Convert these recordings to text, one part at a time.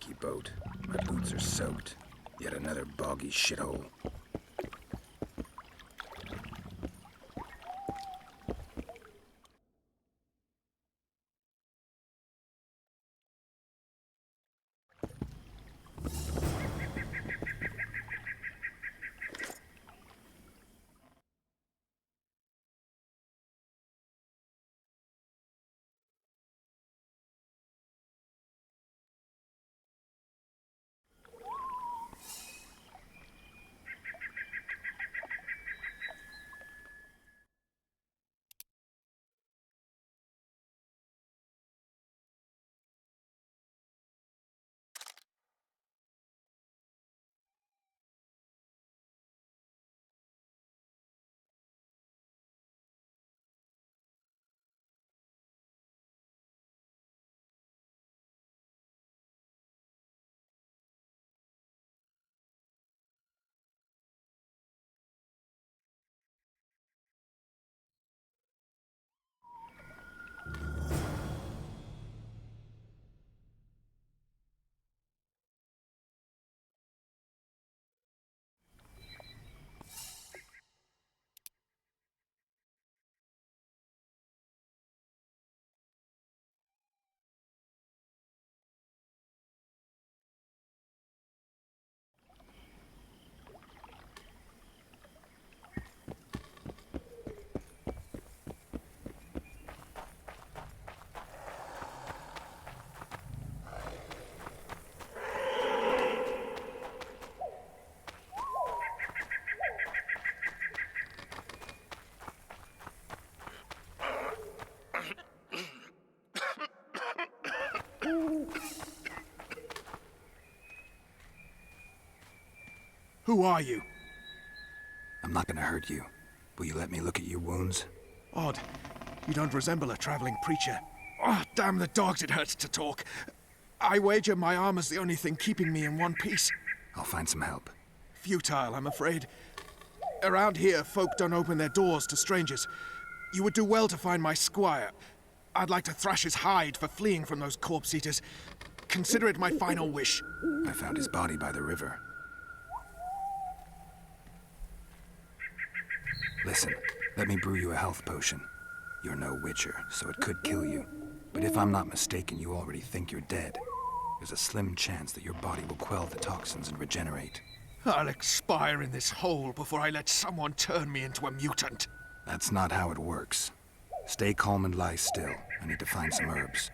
leaky boat. My boots are soaked. Yet another boggy shithole. Who are you? I'm not gonna hurt you. Will you let me look at your wounds? Odd. You don't resemble a traveling preacher. Oh, damn the dogs, it hurts to talk. I wager my armor's the only thing keeping me in one piece. I'll find some help. Futile, I'm afraid. Around here, folk don't open their doors to strangers. You would do well to find my squire. I'd like to thrash his hide for fleeing from those corpse-eaters. Consider it my final wish. I found his body by the river. Listen, let me brew you a health potion. You're no witcher, so it could kill you. But if I'm not mistaken, you already think you're dead. There's a slim chance that your body will quell the toxins and regenerate. I'll expire in this hole before I let someone turn me into a mutant. That's not how it works. Stay calm and lie still. I need to find some herbs.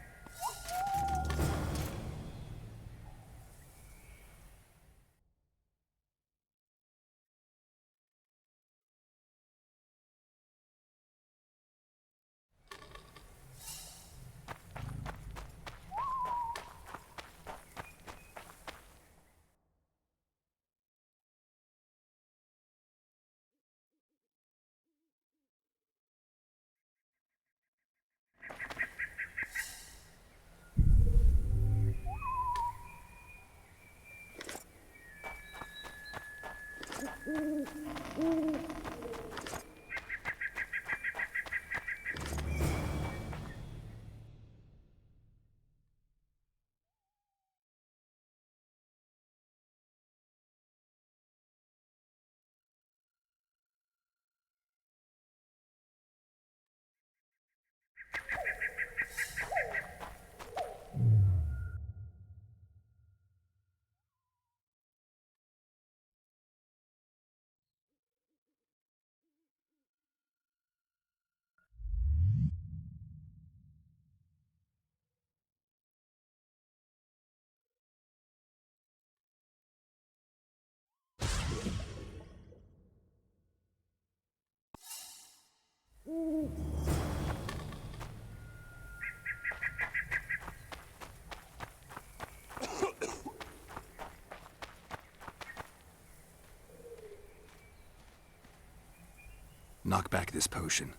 Knock back this potion.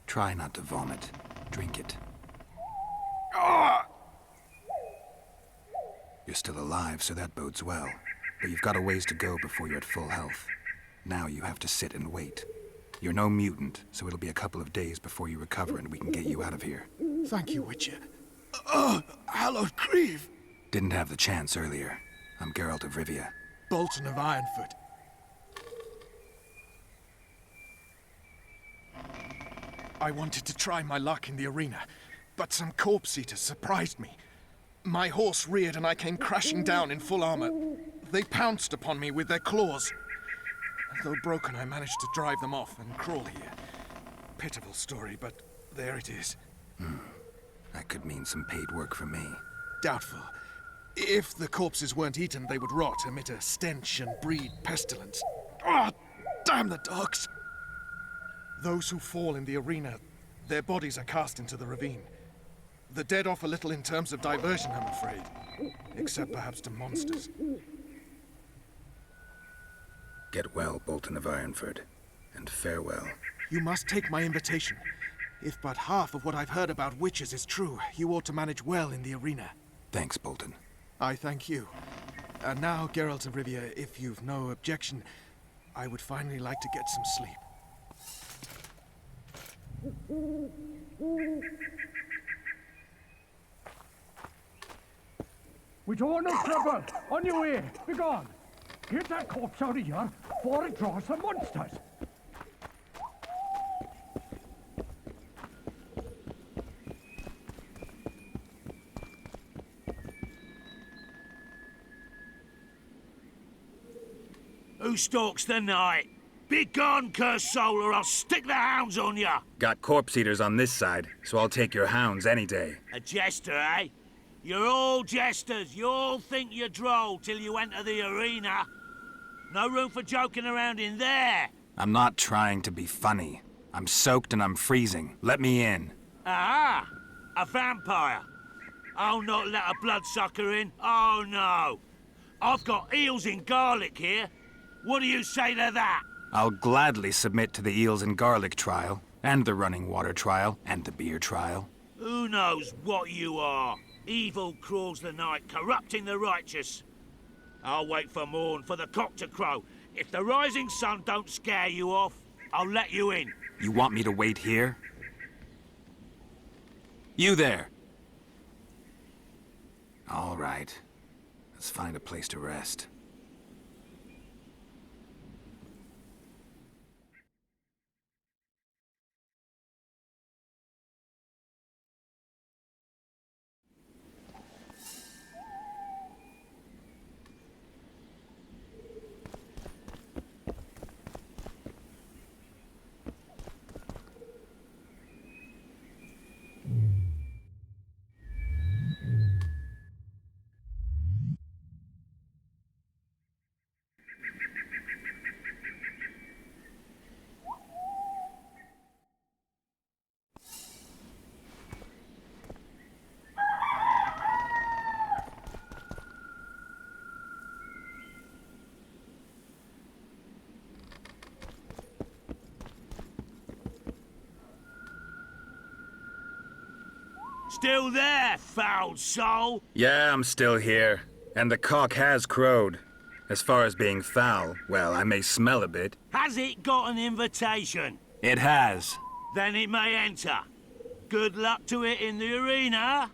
Try not to vomit. Drink it. You're still alive, so that bodes well. But you've got a ways to go before you're at full health. Now you have to sit and wait. You're no mutant, so it'll be a couple of days before you recover and we can get you out of here. Thank you, Witcher. Hallowed grief! Didn't have the chance earlier. I'm Geralt of Rivia. Bolton of Ironfoot. I wanted to try my luck in the arena, but some corpse eaters surprised me. My horse reared and I came crashing down in full armor. They pounced upon me with their claws. Though broken, I managed to drive them off and crawl here. Pitiful story, but there it is. That could mean some paid work for me. Doubtful. If the corpses weren't eaten, they would rot, emit a stench, and breed pestilence. Ah, damn the dogs! Those who fall in the arena, their bodies are cast into the ravine. The dead offer little in terms of diversion, I'm afraid. Except perhaps to monsters. Get well, Bolton of Ironfoot, and farewell. You must take my invitation. If but half of what I've heard about witches is true, you ought to manage well in the arena. Thanks, Bolton. I thank you. And now, Geralt of Rivia, if you've no objection, I would finally like to get some sleep. We don't want no trouble. On your way. Be gone. Get that corpse out of here before it draws the monsters. Who stalks the night? Be gone, cursed soul, or I'll stick the hounds on ya! Got corpse eaters on this side, so I'll take your hounds any day. A jester, eh? You're all jesters. You all think you're droll till you enter the arena. No room for joking around in there. I'm not trying to be funny. I'm soaked and I'm freezing. Let me in. Ah, a vampire. I'll not let a bloodsucker in. Oh, no. I've got eels in garlic here. What do you say to that? I'll gladly submit to the eels and garlic trial, and the running water trial, and the beer trial. Who knows what you are? Evil crawls the night, corrupting the righteous. I'll wait for morn, for the cock to crow. If the rising sun don't scare you off, I'll let you in. You want me to wait here? You there! All right. Let's find a place to rest. Still there, foul soul? Yeah, I'm still here. And the cock has crowed. As far as being foul, well, I may smell a bit. Has it got an invitation? It has. Then it may enter. Good luck to it in the arena.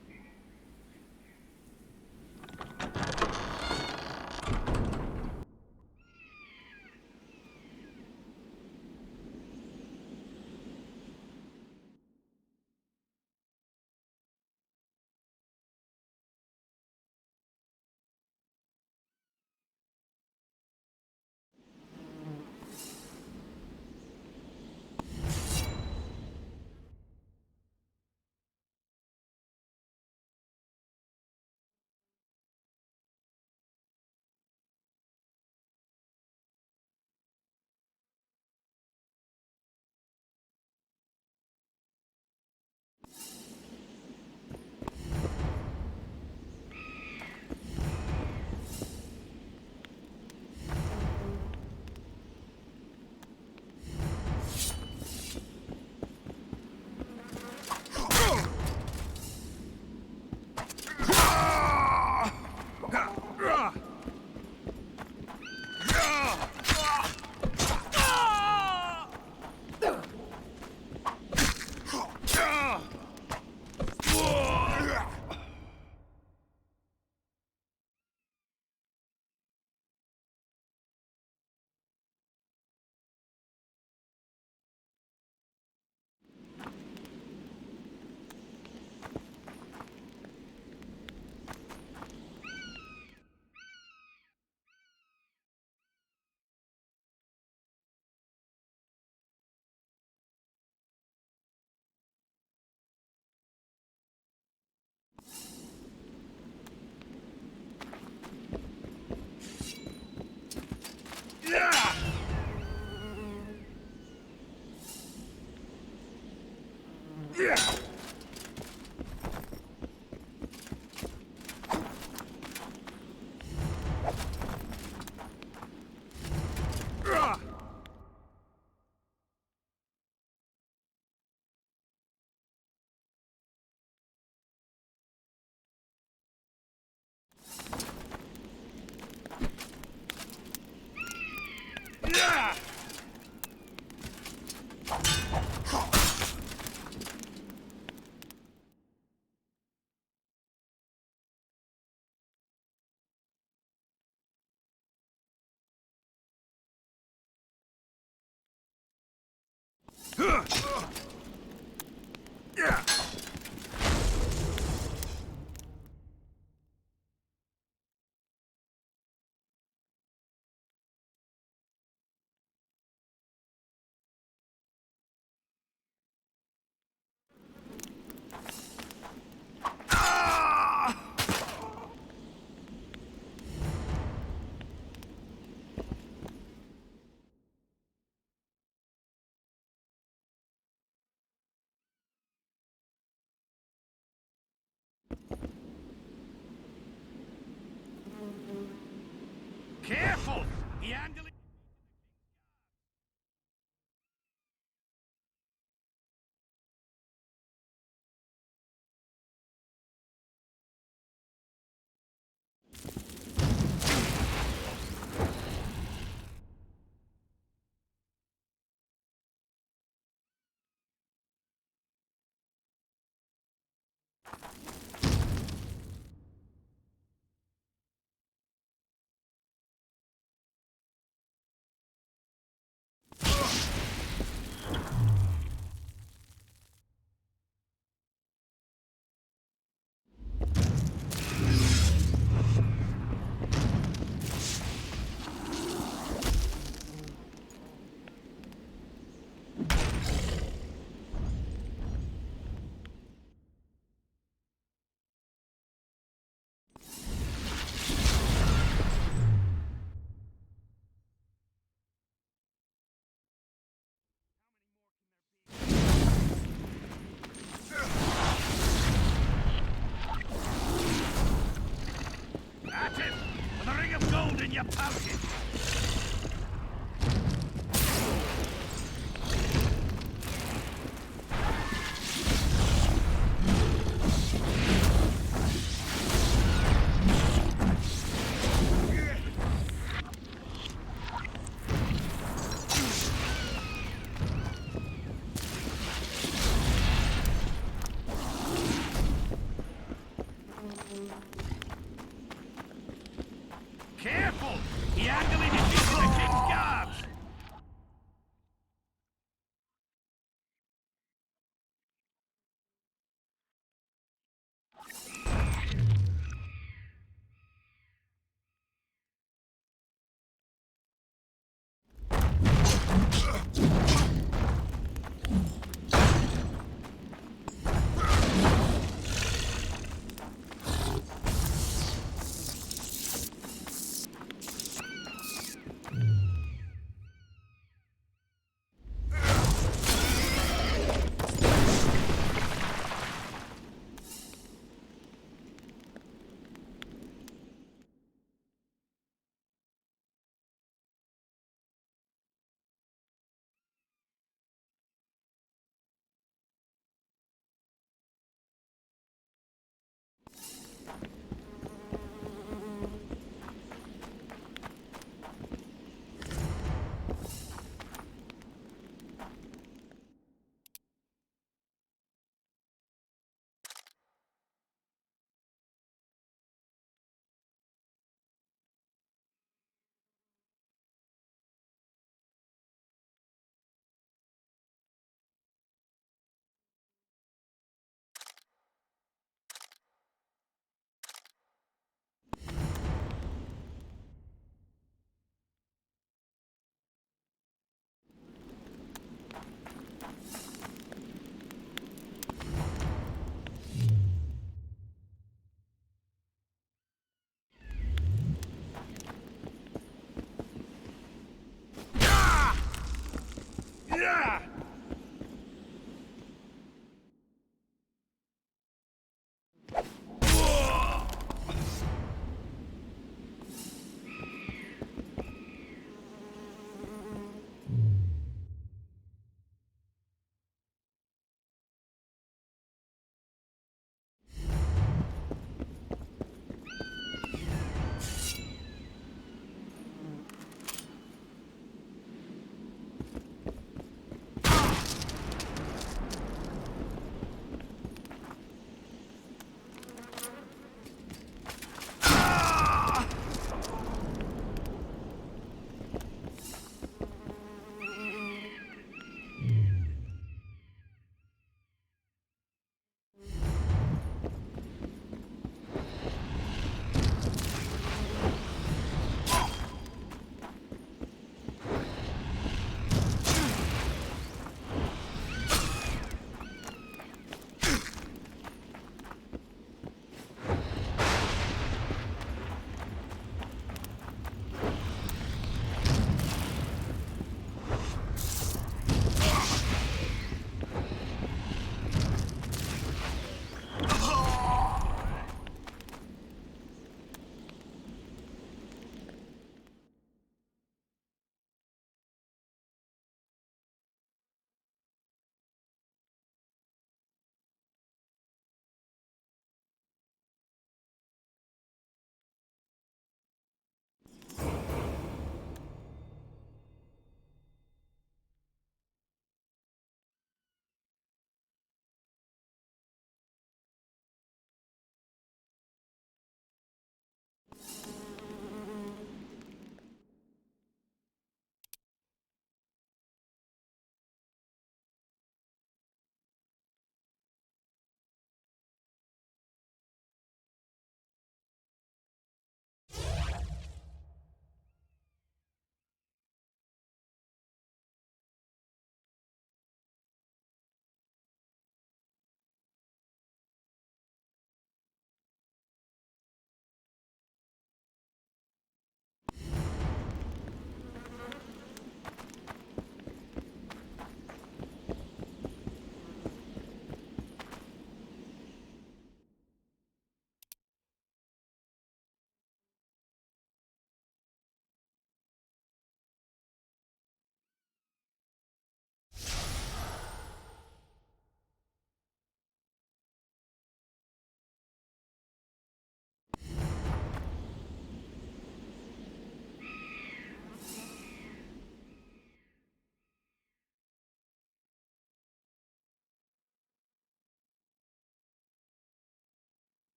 Careful! The angle... At him! With a ring of gold in your pocket! Careful! The angle is defeating the King's guards!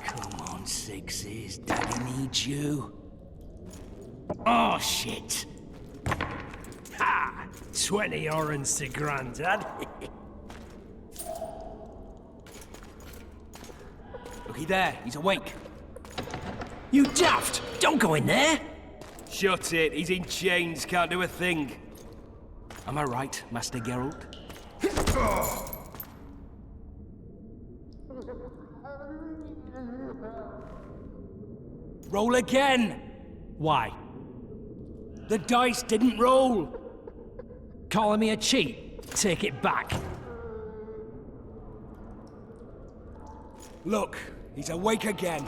Come on, Sixes. Daddy needs you. Oh, shit. Ha! 20 orange to Grandad. Looky there, he's awake. You daft! Don't go in there! Shut it, he's in chains, can't do a thing. Am I right, Master Geralt? Roll again! Why? The dice didn't roll! Calling me a cheat? Take it back. Look, he's awake again.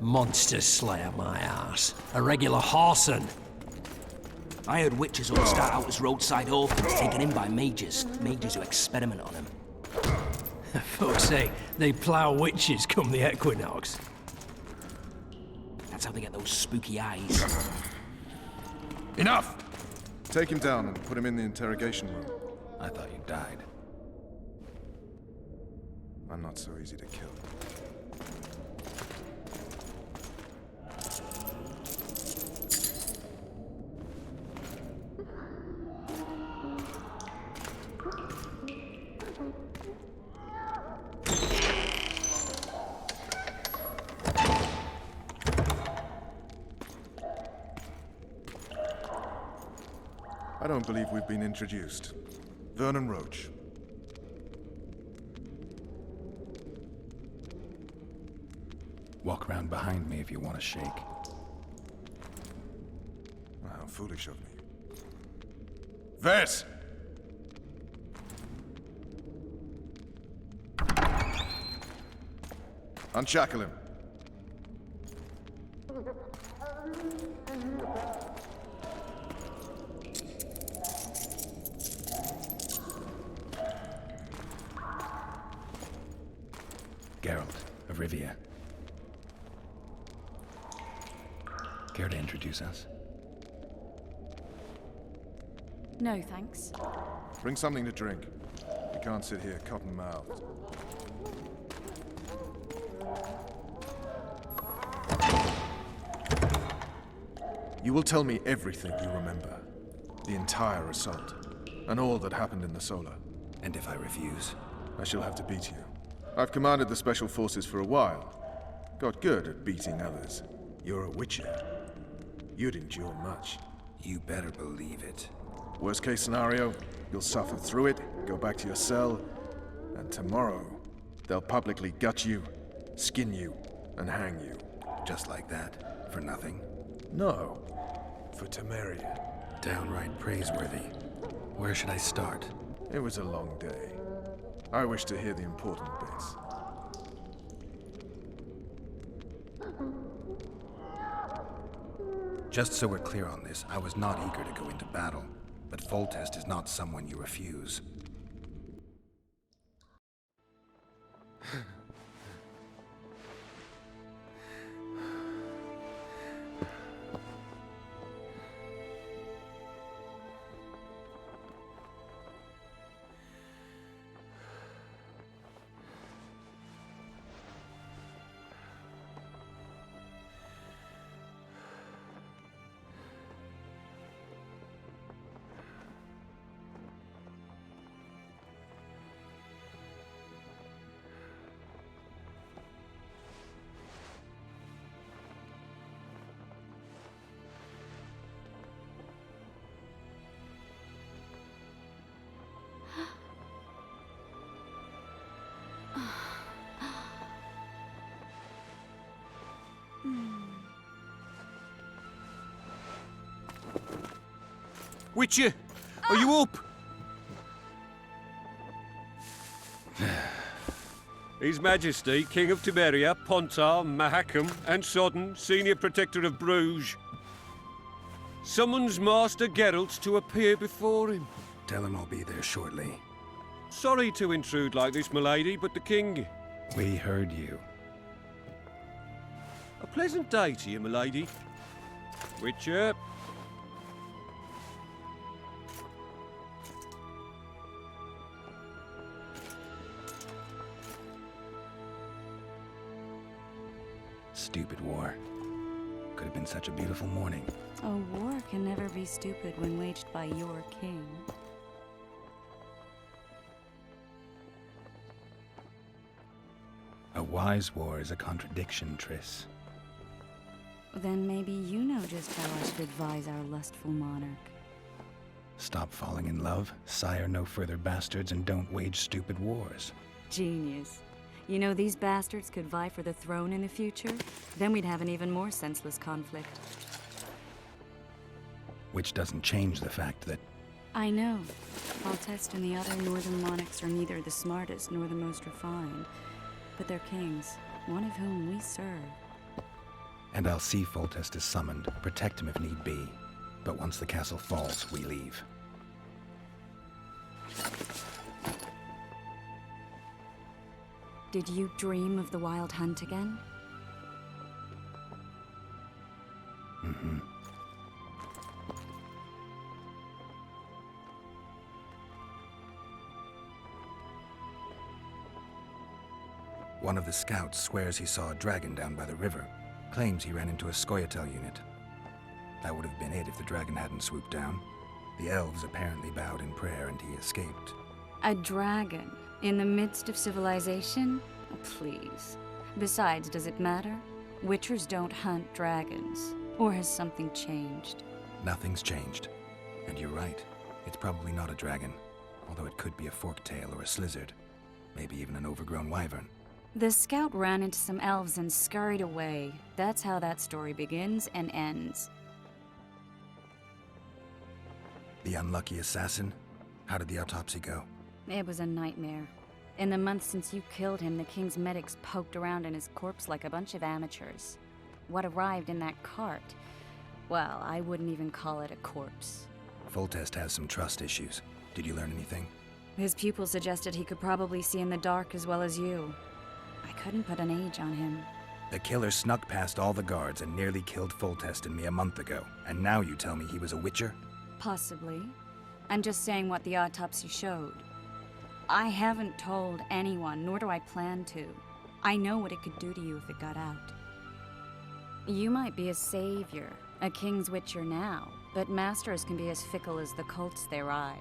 Monster Slayer, my ass. A regular horson. I heard witches all start out as roadside orphans taken in by mages who experiment on them. Fuck's sake, they plough witches come the equinox. That's how they get those spooky eyes. Enough! Take him down and put him in the interrogation room. I thought you died. I'm not so easy to kill. I don't believe we've been introduced. Vernon Roach. Walk around behind me if you want to shake. How foolish of me. Ves! Unshackle him. Geralt of Rivia. Care to introduce us? No, thanks. Bring something to drink. We can't sit here cotton-mouthed. You will tell me everything you remember. The entire assault. And all that happened in the Solar. And if I refuse? I shall have to beat you. I've commanded the Special Forces for a while. Got good at beating others. You're a Witcher. You'd endure much. You better believe it. Worst case scenario, you'll suffer through it, go back to your cell, and tomorrow, they'll publicly gut you, skin you, and hang you. Just like that? For nothing? No, for Temeria. Downright praiseworthy. Where should I start? It was a long day. I wish to hear the important bits. Just so we're clear on this, I was not eager to go into battle, but Foltest is not someone you refuse. Witcher, are you up? His Majesty, King of Temeria, Pontar, Mahakam, and Sodden, Senior Protector of Bruges, summons Master Geralt to appear before him. Tell him I'll be there shortly. Sorry to intrude like this, milady, but the King... We heard you. A pleasant day to you, milady. Witcher. Stupid war. Could have been such a beautiful morning. A war can never be stupid when waged by your king. A wise war is a contradiction, Triss. Then maybe you know just how I should advise our lustful monarch. Stop falling in love, sire no further bastards, and don't wage stupid wars. Genius. You know, these bastards could vie for the throne in the future? Then we'd have an even more senseless conflict. Which doesn't change the fact that... I know. Foltest and the other northern monarchs are neither the smartest nor the most refined. But they're kings, one of whom we serve. And I'll see Foltest is summoned, protect him if need be. But once the castle falls, we leave. Did you dream of the Wild Hunt again? Mm-hmm. One of the scouts swears he saw a dragon down by the river. Claims he ran into a Scoia'tael unit. That would have been it if the dragon hadn't swooped down. The elves apparently bowed in prayer and he escaped. A dragon? In the midst of civilization? Please. Besides, does it matter? Witchers don't hunt dragons. Or has something changed? Nothing's changed. And you're right. It's probably not a dragon. Although it could be a forktail or a slizzard. Maybe even an overgrown wyvern. The scout ran into some elves and scurried away. That's how that story begins and ends. The unlucky assassin? How did the autopsy go? It was a nightmare. In the months since you killed him, the king's medics poked around in his corpse like a bunch of amateurs. What arrived in that cart? Well, I wouldn't even call it a corpse. Foltest has some trust issues. Did you learn anything? His pupil suggested he could probably see in the dark as well as you. I couldn't put an age on him. The killer snuck past all the guards and nearly killed Foltest and me a month ago. And now you tell me he was a witcher? Possibly. I'm just saying what the autopsy showed. I haven't told anyone, nor do I plan to. I know what it could do to you if it got out. You might be a savior, a king's witcher now, but masters can be as fickle as the cults they ride.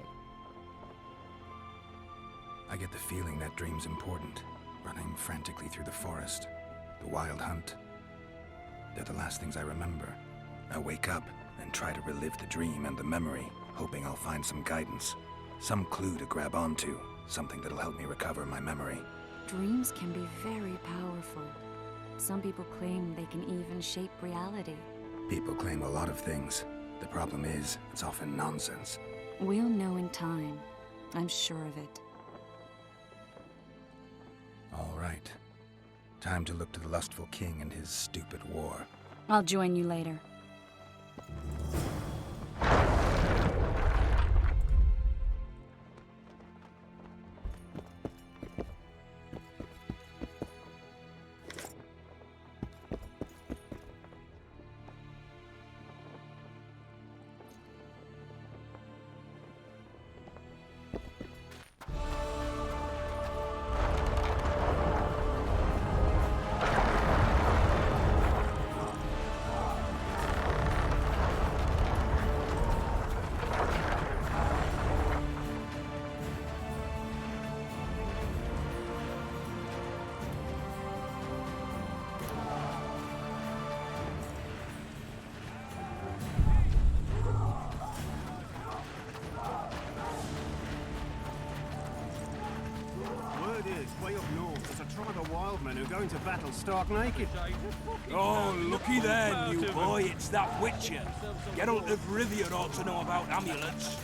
I get the feeling that dream's important. Running frantically through the forest. The wild hunt. They're the last things I remember. I wake up and try to relive the dream and the memory, hoping I'll find some guidance. Some clue to grab onto. Something that'll help me recover my memory. Dreams can be very powerful. Some people claim they can even shape reality. People claim a lot of things. The problem is, it's often nonsense. We'll know in time. I'm sure of it. All right. Time to look to the lustful king and his stupid war. I'll join you later. Way up north, there's a tribe of wild men who go into battle stark naked. Oh, looky there, new boy. It's that Witcher. Geralt of Rivia ought to know about amulets.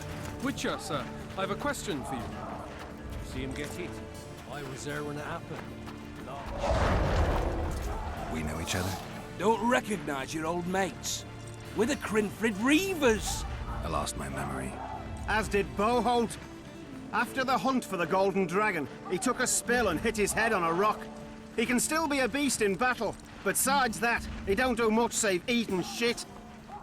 Witcher, sir, I have a question for you. See him get hit. I was there when it happened. We know each other? Don't recognize your old mates. We're the Crinfrid Reavers. I lost my memory. As did Boholt. After the hunt for the Golden Dragon, he took a spill and hit his head on a rock. He can still be a beast in battle, but besides that, he don't do much save eat and shit.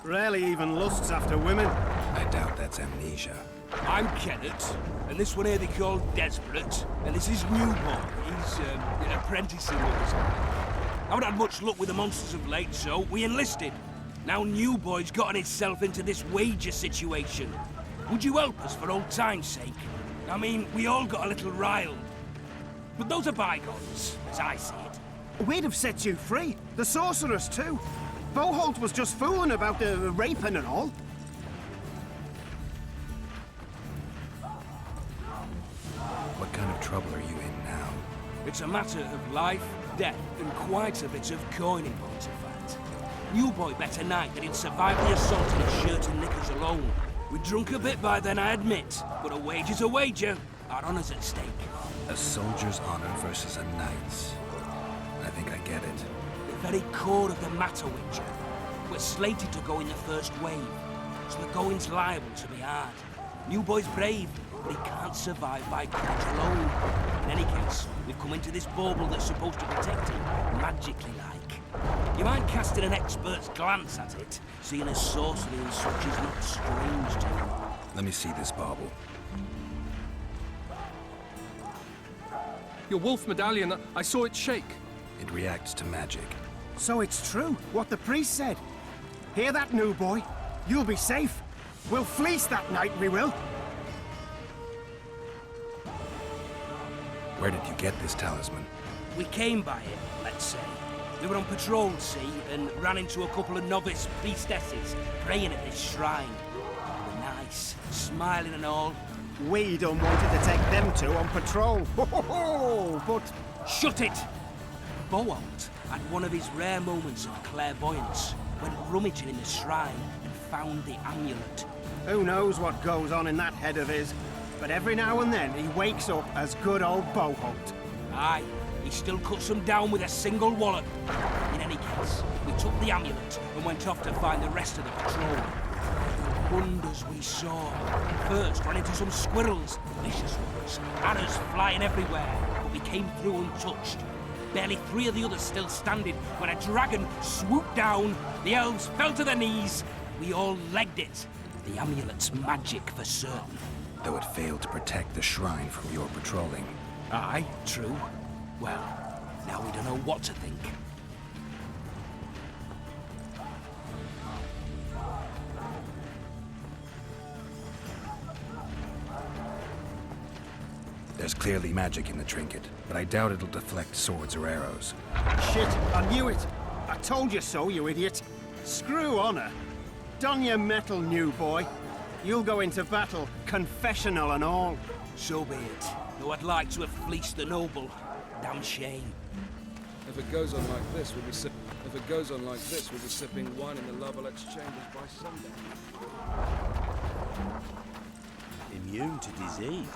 Rarely even lusts after women. I doubt that's amnesia. I'm Kenneth, and this one here they call Desperate, and this is Newborn. He's apprenticing with us. I haven't had much luck with the monsters of late, so we enlisted. Now Newboy's gotten himself into this wager situation. Would you help us for old time's sake? I mean, we all got a little riled. But those are bygones, as I see it. We'd have set you free. The sorceress, too. Boholt was just fooling about the raping and all. What kind of trouble are you in now? It's a matter of life, death, and quite a bit of coin in point of fact. Newboy bet a night that he'd survive the assault in his shirt and knickers alone. We'd drunk a bit by then, I admit, but a wager's a wager. Our honour's at stake. A soldier's honor versus a knight's. I think I get it. The very core of the matter, Witcher. We're slated to go in the first wave, so the going's liable to be hard. Newboy's brave, but he can't survive by courage alone. In any case, we've come into this bauble that's supposed to protect him, magically like. You mind casting an expert's glance at it, seeing as sorcery and such is not strange to you? Let me see this bauble. Your wolf medallion, I saw it shake. It reacts to magic. So it's true, what the priest said. Hear that, new boy? You'll be safe. We'll fleece that night, we will. Where did you get this talisman? We came by it, let's say. We were on patrol, see, and ran into a couple of novice priestesses praying at this shrine. They were nice, smiling and all. We done wanted to take them two on patrol. But Shut it! Boholt had one of his rare moments of clairvoyance, went rummaging in the shrine and found the amulet. Who knows what goes on in that head of his, but every now and then he wakes up as good old Boholt. Aye, he still cuts them down with a single wallet. In any case, we took the amulet and went off to find the rest of the patrol. Wonders we saw. First ran into some squirrels, vicious ones, arrows flying everywhere, but we came through untouched. Barely 3 of the others still standing when a dragon swooped down. The elves fell to their knees. We all legged it. The amulet's magic for certain. Though it failed to protect the shrine from your patrolling. Aye, true. Well, now we don't know what to think. There's clearly magic in the trinket, but I doubt it'll deflect swords or arrows. Shit, I knew it. I told you so, you idiot. Screw honor. Don your metal, new boy. You'll go into battle, confessional and all. So be it. Though I'd like to have fleeced the noble. Damn shame. If it goes on like this, we'll be sipping wine in the Lavalette chambers by sundown. Immune to disease.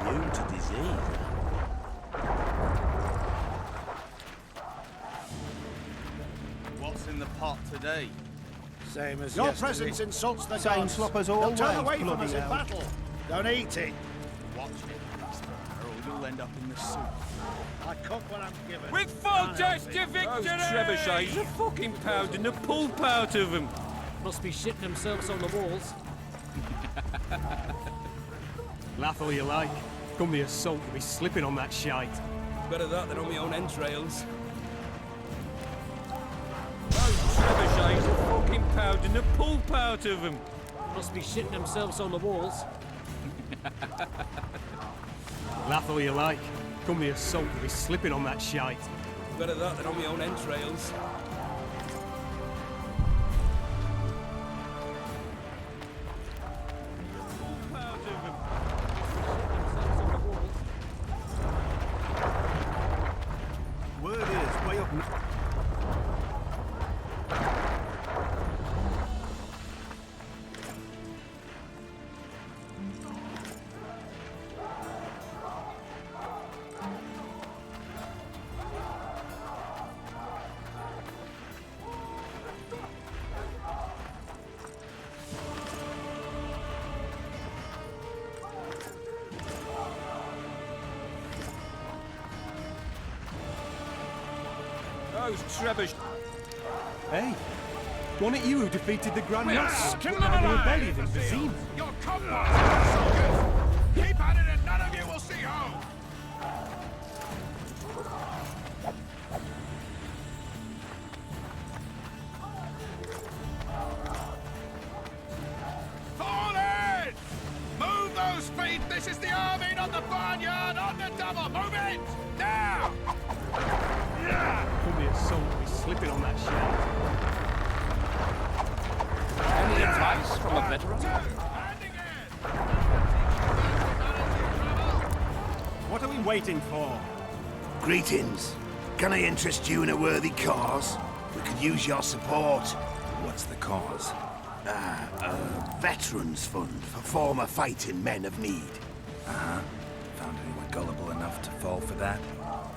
Immune to disease. What's in the pot today? Same as Your yesterday. presence insults the Same gods. slop as They'll always, turn away from bloody us in hell. battle. Don't eat it. Watch it, or you'll end up in the soup. I cook what I'm given. With full dash to victory! Those trebuchets are fucking pounding the pulp out of them. Must be shitting themselves on the walls. Laugh all you like. Come the assault to be slipping on that shite. Better that than on my own entrails. Those trebuchets are fucking pounding the pulp out of them. Must be shitting themselves on the walls. Laugh all you like. Come the assault to be slipping on that shite. Better that than on my own entrails. Word is, way up. Those trebuchets. Hey, wasn't it you who defeated the Grand We are Master? still Now the alive, rebellion in Episodio. Vizima. Your comrades are soldiers! Keep at it and none of you will see home! Fall in! Move those feet! This is the army, not the barnyard! On the double! Move it! Now! Come the assault to be slipping on that shite. Any advice from a veteran? What are we waiting for? Greetings. Can I interest you in a worthy cause? We could use your support. What's the cause? A veterans fund for former fighting men of need. Uh-huh. Found anyone gullible enough to fall for that?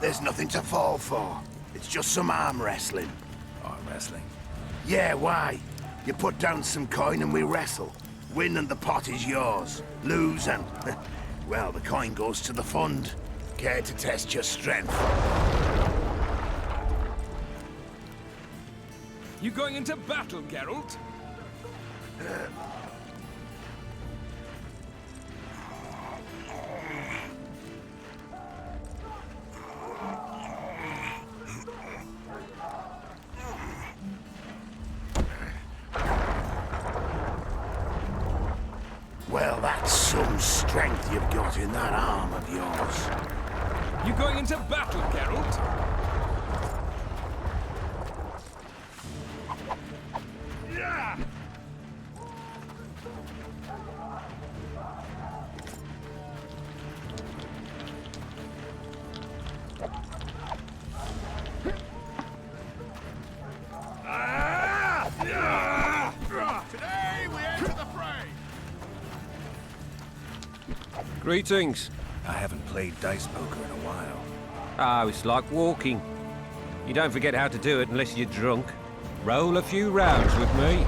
There's nothing to fall for. It's just some arm wrestling. Arm wrestling? Yeah, why? You put down some coin and we wrestle. Win and the pot is yours. Lose and... well, the coin goes to the fund. Care to test your strength? You going into battle, Geralt? Well, that's some strength you've got in that arm of yours. You going into battle, Geralt? Greetings. I haven't played dice poker in a while. Ah, it's like walking. You don't forget how to do it unless you're drunk. Roll a few rounds with me.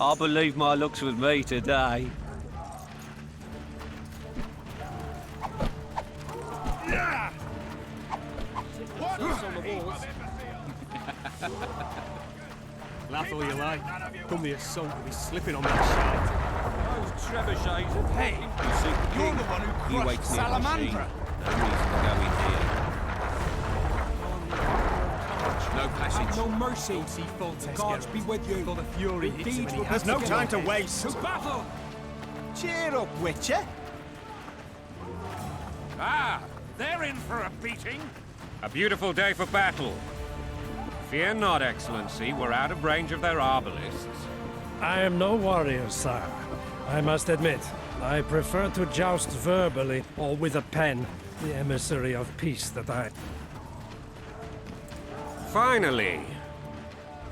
I believe my luck's with me today. Laugh all you like. Come the assault will be slipping on that Those trebuchets. Hey, you see, you're the one who you crushed wait near the machine. Salamandra. No reason to go in here. No passage. No mercy. Gods be with you. For the fury hits him and he has There's no to time to get waste. To battle! Cheer up, Witcher. Ah, they're in for a beating. A beautiful day for battle. Fear not, Excellency. We're out of range of their arbalists. I am no warrior, sire. I must admit, I prefer to joust verbally or with a pen, the emissary of peace that I... Finally!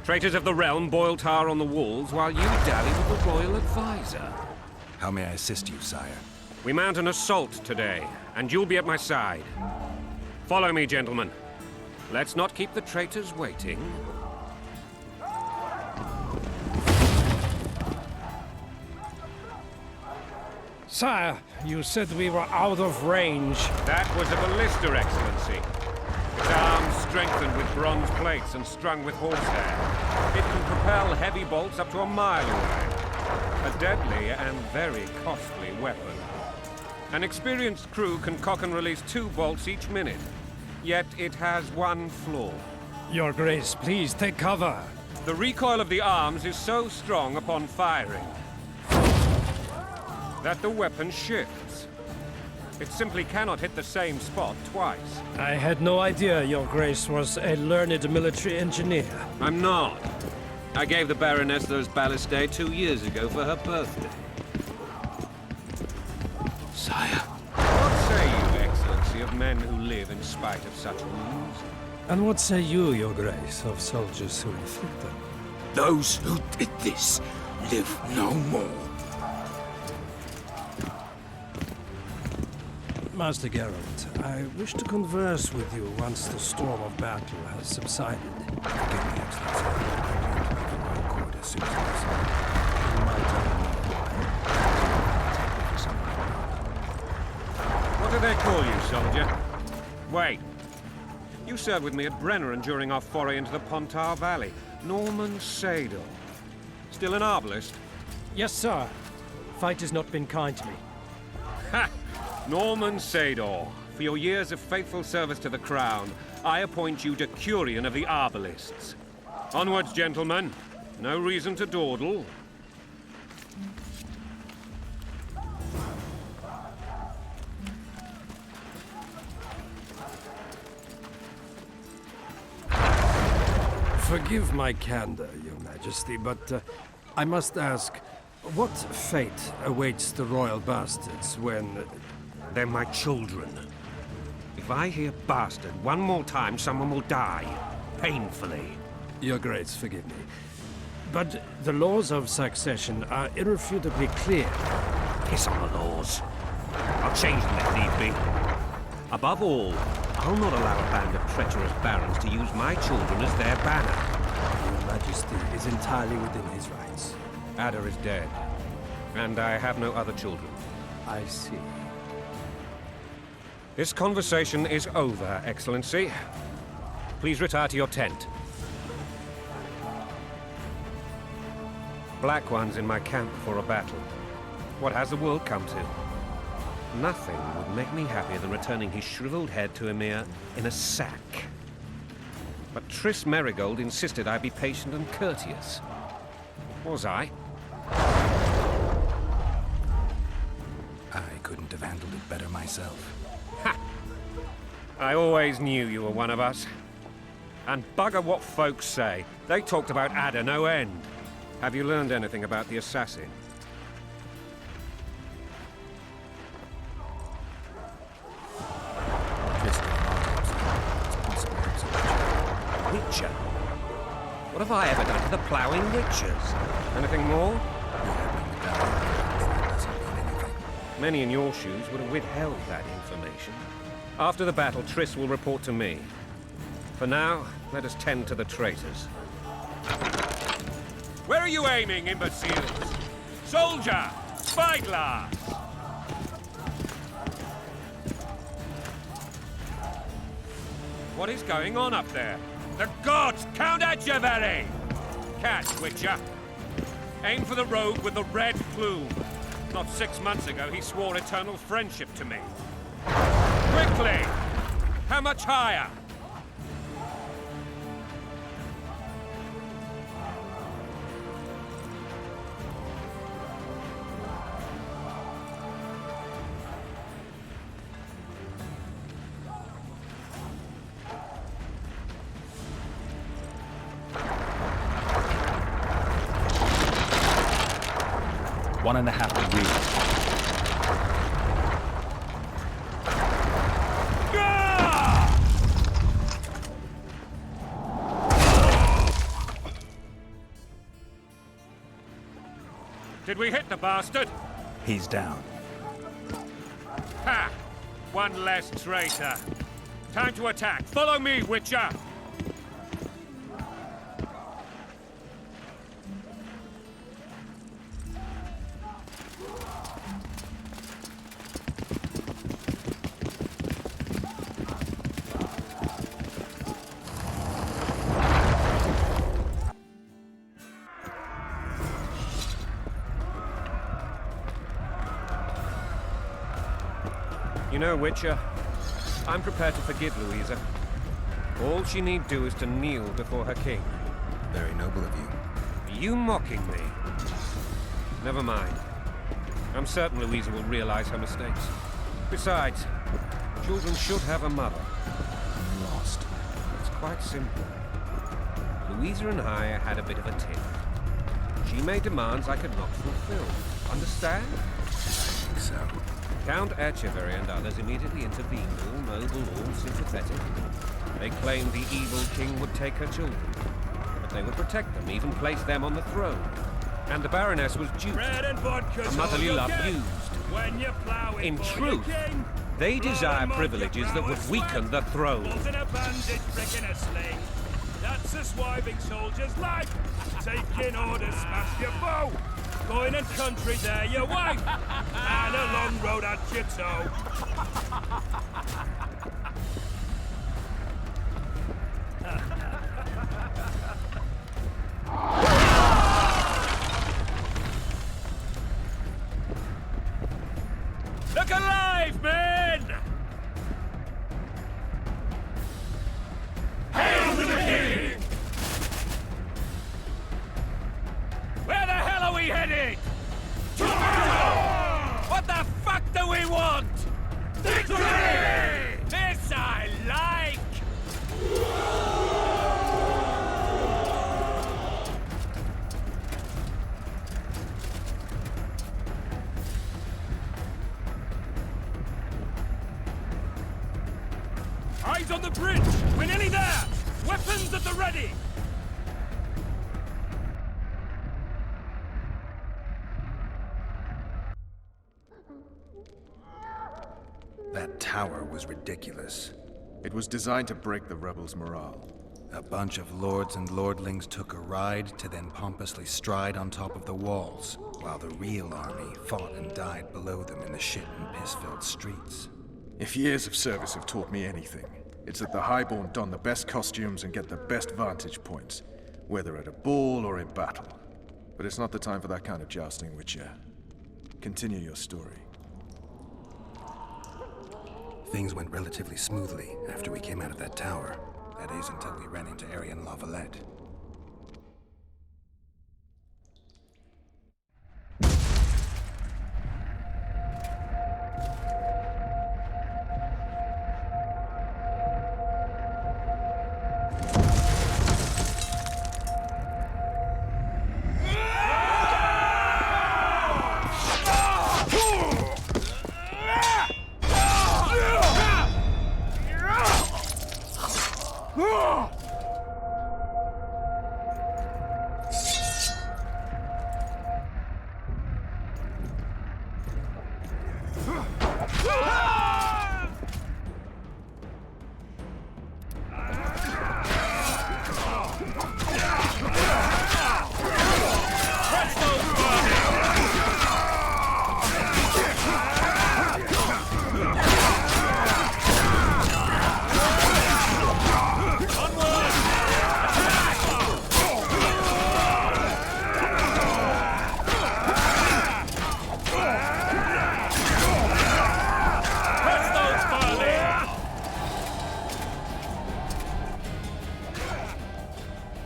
Traitors of the realm boil tar on the walls while you dally with the royal advisor. How may I assist you, sire? We mount an assault today, and you'll be at my side. Follow me, gentlemen. Let's not keep the traitors waiting. Sire, you said we were out of range. That was a ballista, Excellency. Its arms strengthened with bronze plates and strung with horsehair. It can propel heavy bolts up to a mile away. A deadly and very costly weapon. An experienced crew can cock and release 2 bolts each minute. Yet it has one flaw. Your Grace, please take cover. The recoil of the arms is so strong upon firing that the weapon shifts. It simply cannot hit the same spot twice. I had no idea Your Grace was a learned military engineer. I'm not. I gave the Baroness those ballistae 2 years ago for her birthday. Sire. What say you, Excellency, of men who live in spite of such wounds? And what say you, Your Grace, of soldiers who inflict them? Those who did this live no more. Master Geralt, I wish to converse with you once the storm of battle has subsided. Forgive me, Excellency. I plan to make a royal court as soon as possible. You might tell me why. For some reason. What do they call you, soldier? Wait. You served with me at Brenneran during our foray into the Pontar Valley. Norman Sador. Still an arbalist? Yes, sir. Fate has not been kind to me. Ha! Norman Sador, for your years of faithful service to the Crown, I appoint you Decurion of the Arbalists. Onwards, gentlemen. No reason to dawdle. Forgive my candor, Your Majesty, but I must ask, what fate awaits the royal bastards when... They're my children. If I hear bastard one more time, someone will die. Painfully. Your Grace, forgive me. But the laws of succession are irrefutably clear. Piss on the laws. I'll change them if need be. Above all, I'll not allow a band of treacherous barons to use my children as their banner. Your Majesty is entirely within his rights. Ada is dead, and I have no other children. I see. This conversation is over, Excellency. Please retire to your tent. Black One's in my camp for a battle. What has the world come to? Nothing would make me happier than returning his shriveled head to Emir in a sack. But Triss Merigold insisted I be patient and courteous. Was I? I couldn't have handled it better myself. Ha! I always knew you were one of us. And bugger what folks say. They talked about Ada no end. Have you learned anything about the assassin? Witcher? What have I ever done to the ploughing witchers? Anything more? Many in your shoes would have withheld that information. After the battle, Triss will report to me. For now, let us tend to the traitors. Where are you aiming, imbeciles? Soldier! Spyglass! What is going on up there? The gods! Count Adjaveri! Catch, Witcher. Aim for the rogue with the red plume. Not 6 months ago, he swore eternal friendship to me. Quickly! How much higher? One and a half degrees. Did we hit the bastard? He's down. Ha! One less traitor. Time to attack. Follow me, Witcher! You know, Witcher, I'm prepared to forgive Louisa. All she need do is to kneel before her king. Very noble of you. Are you mocking me? Never mind. I'm certain Louisa will realize her mistakes. Besides, children should have a mother. I'm lost. It's quite simple. Louisa and I had a bit of a tiff. She made demands I could not fulfill. Understand? I think so. Count Etcheverry and others immediately intervened, all noble, all sympathetic. They claimed the evil king would take her children, but they would protect them, even place them on the throne. And the Baroness was duped, a motherly love used. In truth, they desire privileges that would weaken the throne. That's a swiving soldier's life. Taking orders, smash your bow. Going and country there, your wife. And a long road at your toe. Look alive, men! Hail to the king! Where the hell are we headed? What the fuck do we want? Victory! This I like! Eyes on the bridge! We're nearly there! Weapons at the ready! That tower was ridiculous. It was designed to break the rebels' morale. A bunch of lords and lordlings took a ride to then pompously stride on top of the walls, while the real army fought and died below them in the shit and piss-filled streets. If years of service have taught me anything, it's that the Highborn don the best costumes and get the best vantage points, whether at a ball or in battle. But it's not the time for that kind of jousting, Witcher. Continue your story. Things went relatively smoothly after we came out of that tower. That is, until we ran into Arian Lavalette.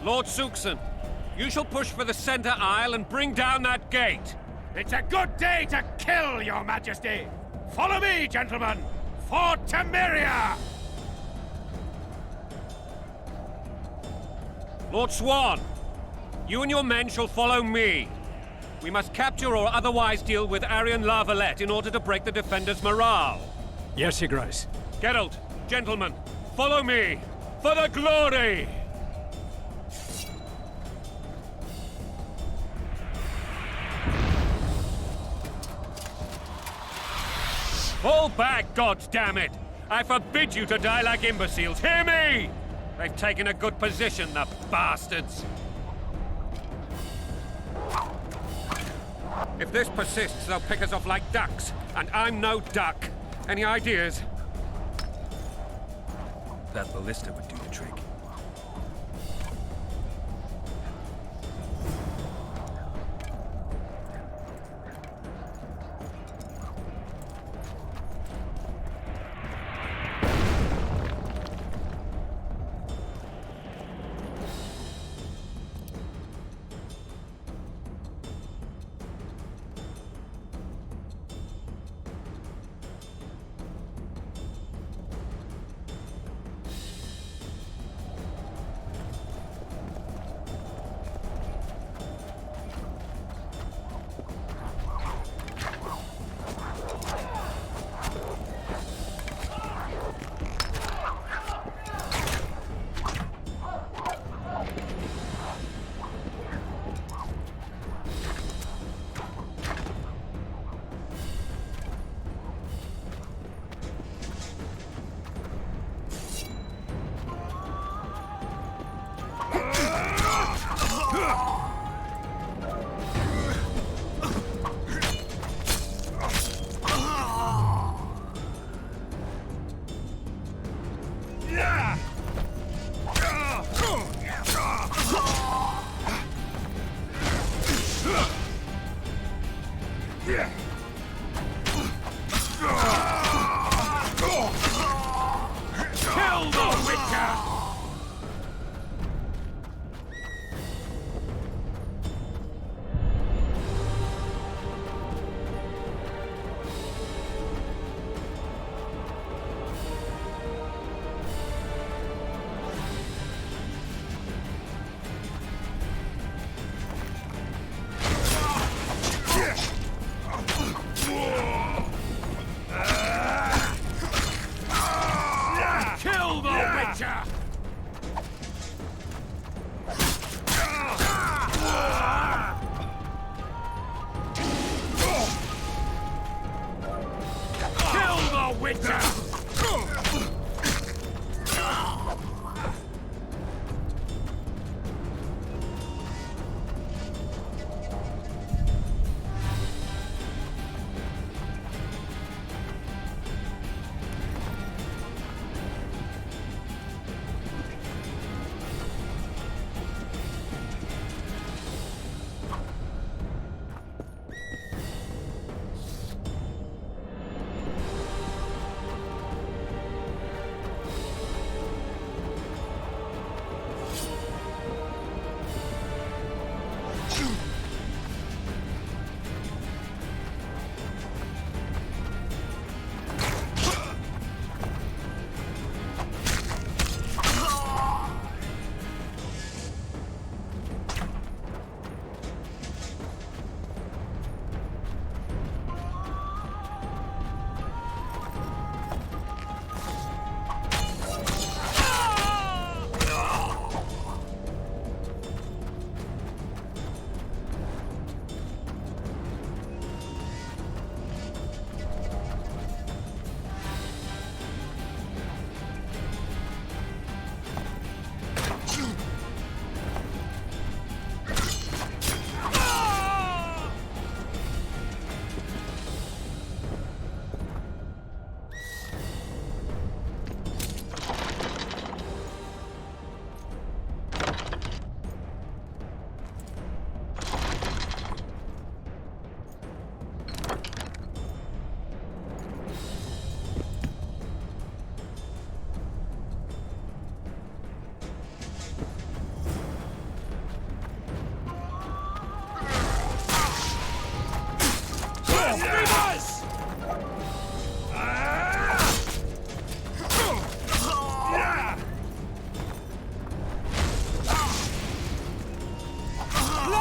Lord Suxon, you shall push for the center aisle and bring down that gate. It's a good day to kill, Your Majesty! Follow me, gentlemen! For Temeria! Lord Swan, you and your men shall follow me. We must capture or otherwise deal with Arian Lavalette in order to break the defenders' morale. Yes, Your Grace. Geralt, gentlemen, follow me, for the glory! Fall back, goddammit! I forbid you to die like imbeciles. Hear me! They've taken a good position, the bastards. If this persists, they'll pick us off like ducks, and I'm no duck. Any ideas? That ballista would do the trick. Kill the Witcher!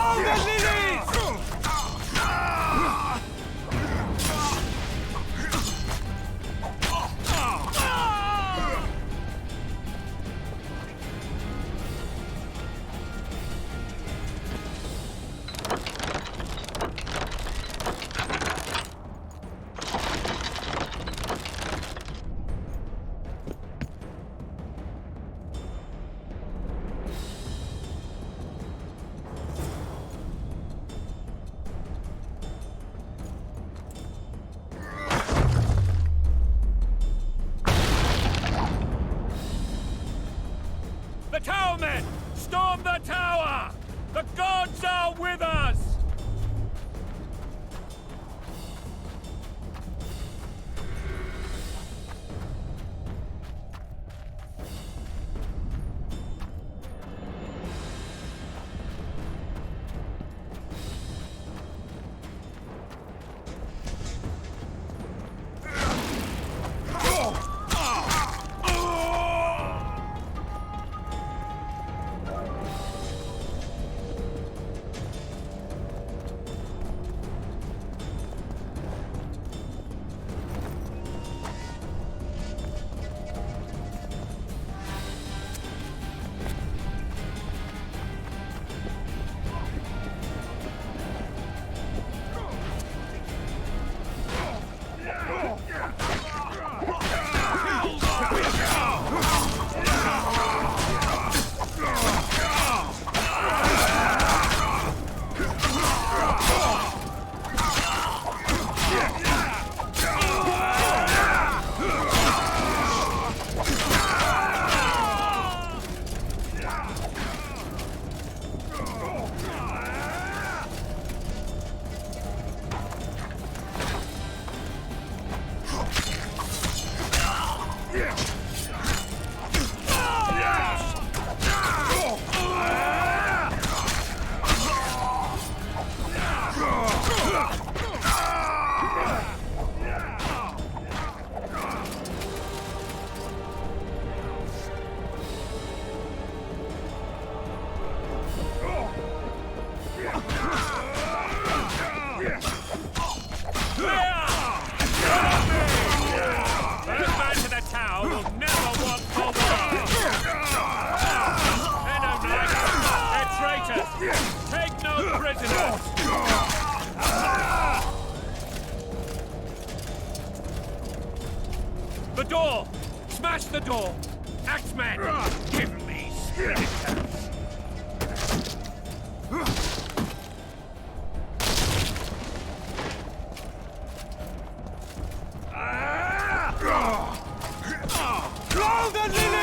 Blow the lilies! The tower men! Storm the tower! The gods are with us! The door! Smash the door! Axeman! Give me splinters! Blow the lilies!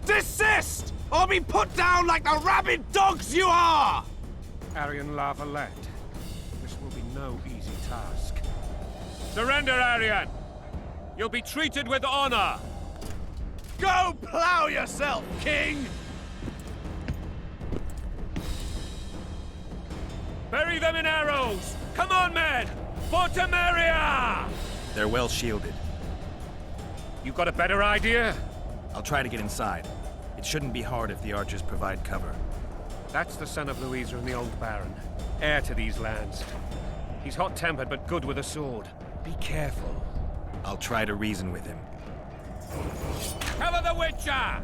Desist! Or be put down like the rabid dogs you are! Aryan Lavalette, this will be no easy task. Surrender, Aryan! You'll be treated with honor! Go plow yourself, King! Bury them in arrows! Come on, men! For Temeria! They're well shielded. You got a better idea? I'll try to get inside. It shouldn't be hard if the archers provide cover. That's the son of Louisa and the old Baron, heir to these lands. He's hot-tempered but good with a sword. Be careful. I'll try to reason with him. Cover the Witcher!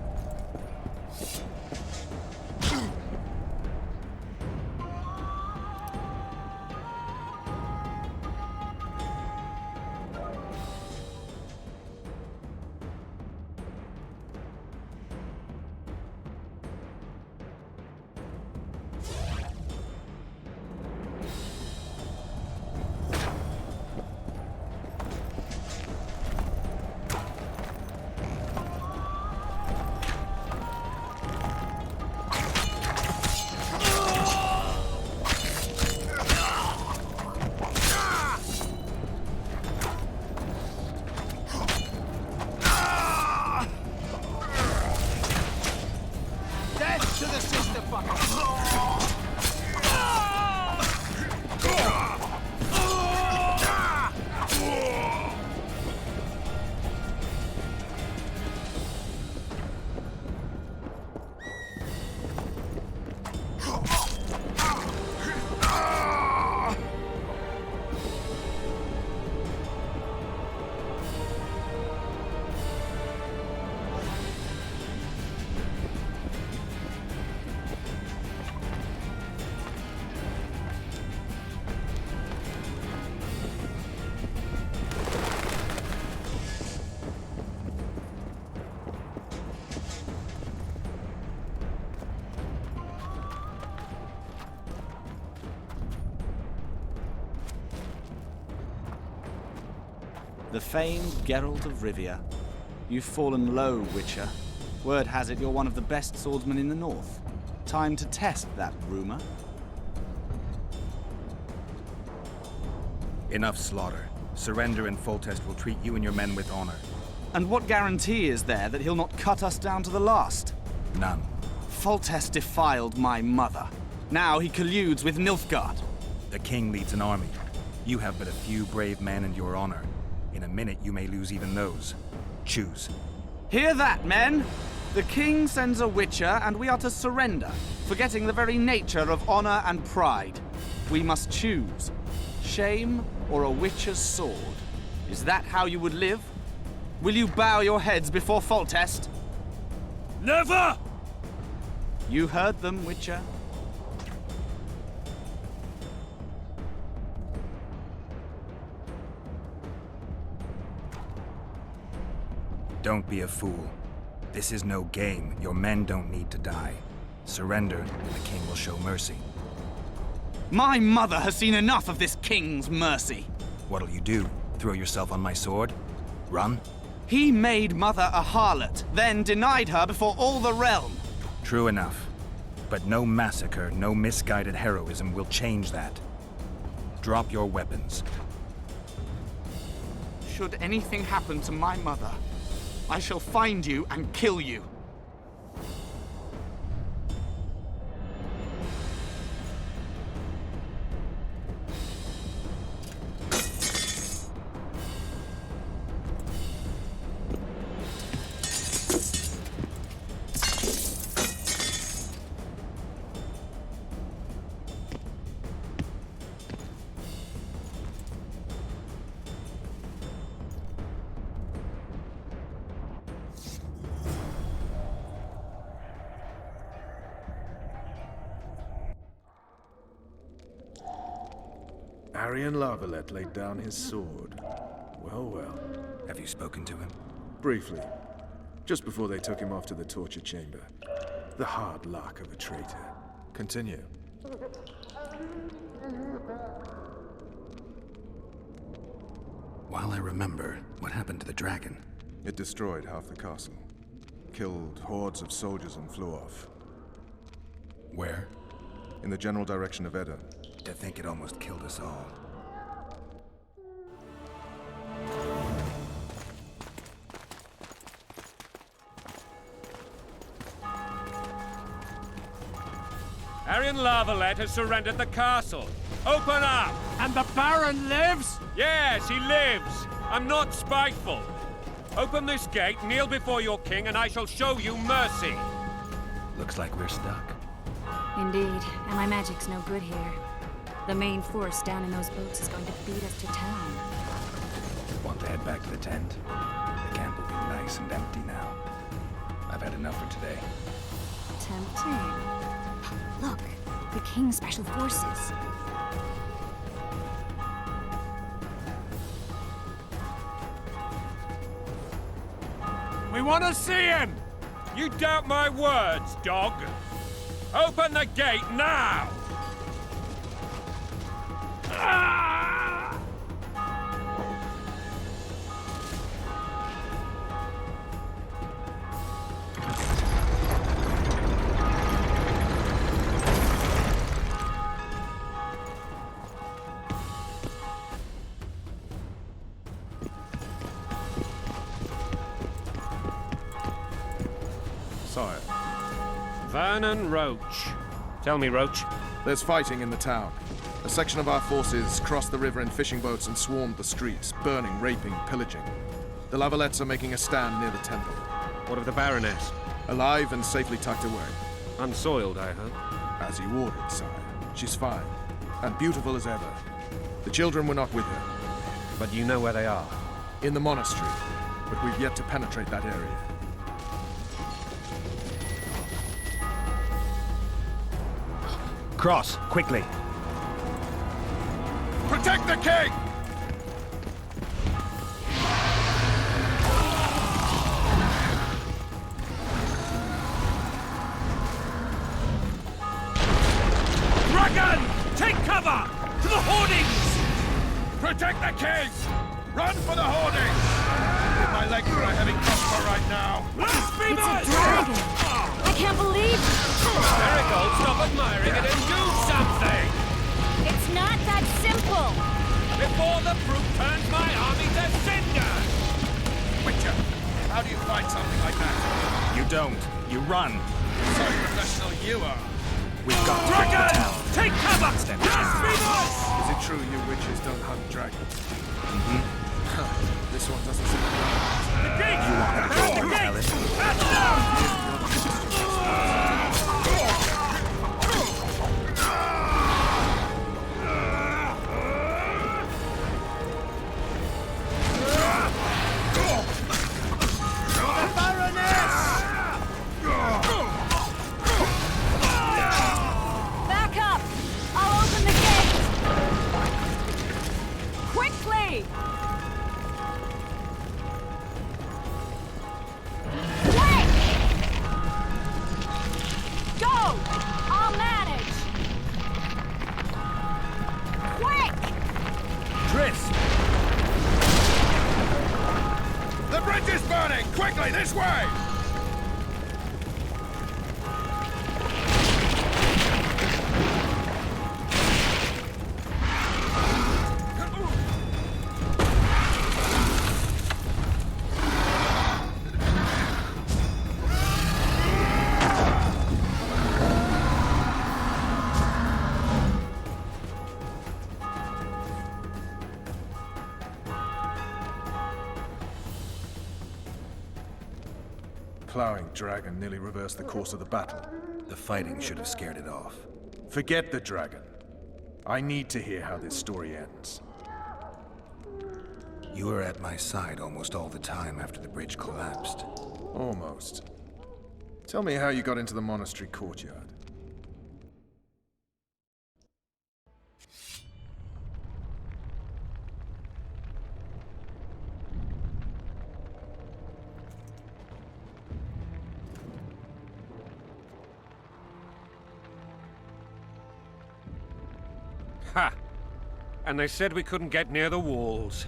The famed Geralt of Rivia. You've fallen low, Witcher. Word has it you're one of the best swordsmen in the north. Time to test that rumor. Enough slaughter. Surrender and Foltest will treat you and your men with honor. And what guarantee is there that he'll not cut us down to the last? None. Foltest defiled my mother. Now he colludes with Nilfgaard. The king leads an army. You have but a few brave men and your honor. In a minute, you may lose even those. Choose. Hear that, men? The king sends a witcher, and we are to surrender, forgetting the very nature of honor and pride. We must choose. Shame or a witcher's sword. Is that how you would live? Will you bow your heads before Foltest? Never! You heard them, Witcher. Don't be a fool. This is no game. Your men don't need to die. Surrender, and the king will show mercy. My mother has seen enough of this king's mercy. What'll you do? Throw yourself on my sword? Run? He made mother a harlot, then denied her before all the realm. True enough. But no massacre, no misguided heroism will change that. Drop your weapons. Should anything happen to my mother, I shall find you and kill you. Arian Larvalet laid down his sword. Well, well. Have you spoken to him? Briefly. Just before they took him off to the torture chamber. The hard luck of a traitor. Continue. While I remember, what happened to the dragon? It destroyed half the castle. Killed hordes of soldiers and flew off. Where? In the general direction of Edda. To think it almost killed us all. Arian Larvalet has surrendered the castle. Open up! And the Baron lives? Yes, he lives. I'm not spiteful. Open this gate, kneel before your king, and I shall show you mercy. Looks like we're stuck. Indeed, and my magic's no good here. The main force down in those boats is going to beat us to town. Want to head back to the tent? The camp will be nice and empty now. I've had enough for today. Tempting. Look, the King's Special Forces. We want to see him! You doubt my words, dog. Open the gate now! Sire. Vernon Roach. Tell me, Roach. There's fighting in the town. A section of our forces crossed the river in fishing boats and swarmed the streets, burning, raping, pillaging. The Lavalets are making a stand near the temple. What of the Baroness? Alive and safely tucked away. Unsoiled, I hope. As you ordered, sire. She's fine. And beautiful as ever. The children were not with her. But you know where they are? In the monastery. But we've yet to penetrate that area. Cross, quickly. Protect the king! Dragon! Take cover! To the hoardings! Protect the king! Run for the hoarding! like we're a heavy customer right now. It's a dragon! I can't believe it! Marigold, stop admiring it and do something! It's not that simple! Before the fruit turns my army to cinder! Witcher, how do you fight something like that? You don't. You run. So professional you are. We've got to get to the town. Take cover! Is it true you witches don't hunt dragons? This one doesn't seem The gate! You want to go on, Helen? Back up! I'll open the gate! Quickly! Quick! Go! I'll manage! Quick! Tris! The bridge is burning! Quickly, this way! Plowing dragon nearly reversed the course of the battle. The fighting should have scared it off. Forget the dragon. I need to hear how this story ends. You were at my side almost all the time after the bridge collapsed. Almost. Tell me how you got into the monastery courtyard. Ha! And they said we couldn't get near the walls.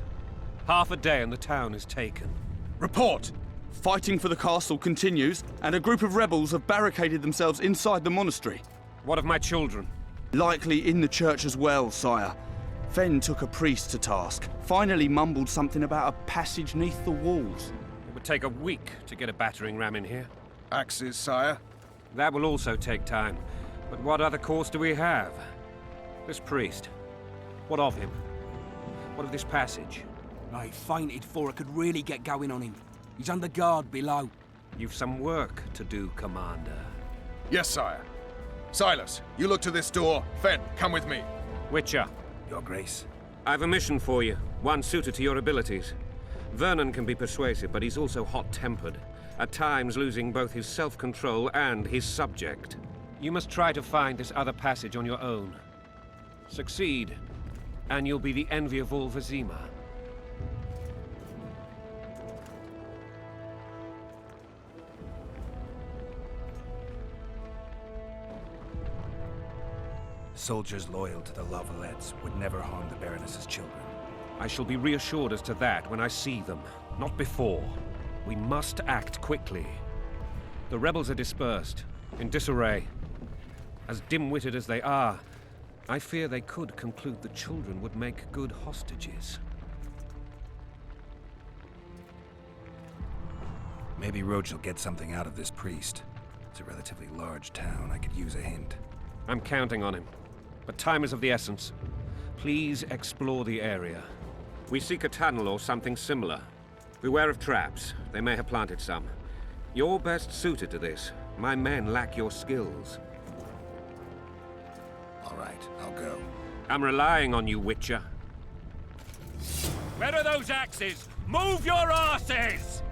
Half a day and the town is taken. Report! Fighting for the castle continues, and a group of rebels have barricaded themselves inside the monastery. What of my children? Likely in the church as well, sire. Fen took a priest to task, finally mumbled something about a passage neath the walls. It would take a week to get a battering ram in here. Axes, sire? That will also take time. But what other course do we have? This priest. What of him? What of this passage? I fainted before I could really get going on him. He's under guard below. You've some work to do, Commander. Yes, sire. Silas, you look to this door. Fen, come with me. Witcher. Your Grace. I've a mission for you, one suited to your abilities. Vernon can be persuasive, but he's also hot-tempered, at times losing both his self-control and his subject. You must try to find this other passage on your own. Succeed, and you'll be the envy of all Vizima. Soldiers loyal to the Lavalettes would never harm the Baroness's children. I shall be reassured as to that when I see them, not before. We must act quickly. The rebels are dispersed, in disarray. As dim-witted as they are, I fear they could conclude the children would make good hostages. Maybe Roach will get something out of this priest. It's a relatively large town. I could use a hint. I'm counting on him. But time is of the essence. Please explore the area. We seek a tunnel or something similar. Beware of traps. They may have planted some. You're best suited to this. My men lack your skills. All right, I'll go. I'm relying on you, Witcher. Where are those axes? Move your asses!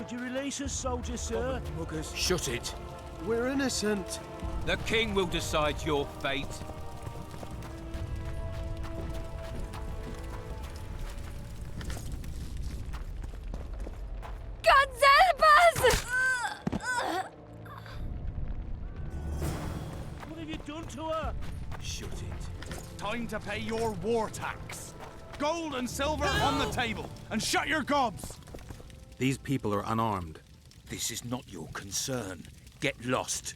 Would you release us, soldier, sir? Muggers. Shut it. We're innocent. The king will decide your fate. God help us! What have you done to her? Shut it. Time to pay your war tax. Gold and silver on the table, and shut your gobs! These people are unarmed. This is not your concern. Get lost.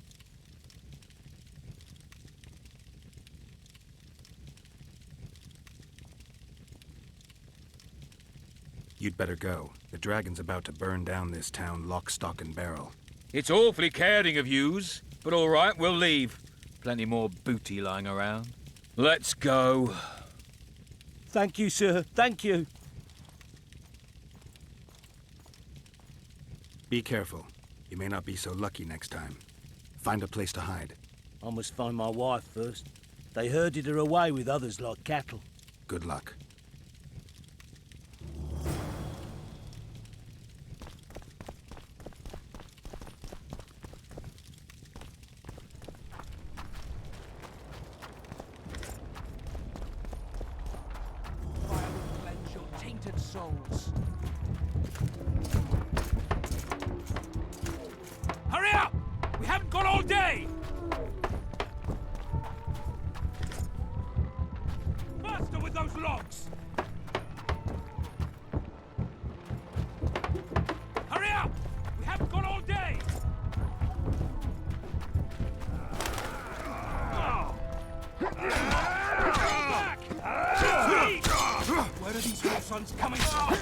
You'd better go. The dragon's about to burn down this town lock, stock, and barrel. It's awfully caring of yous, but all right, we'll leave. Plenty more booty lying around. Let's go. Thank you, sir. Thank you. Be careful. You may not be so lucky next time. Find a place to hide. I must find my wife first. They herded her away with others like cattle. Good luck. Fire will cleanse your tainted souls. Hurry up! We haven't got all day! Faster with those logs! Hurry up! We haven't got all day! Where are these sons coming from?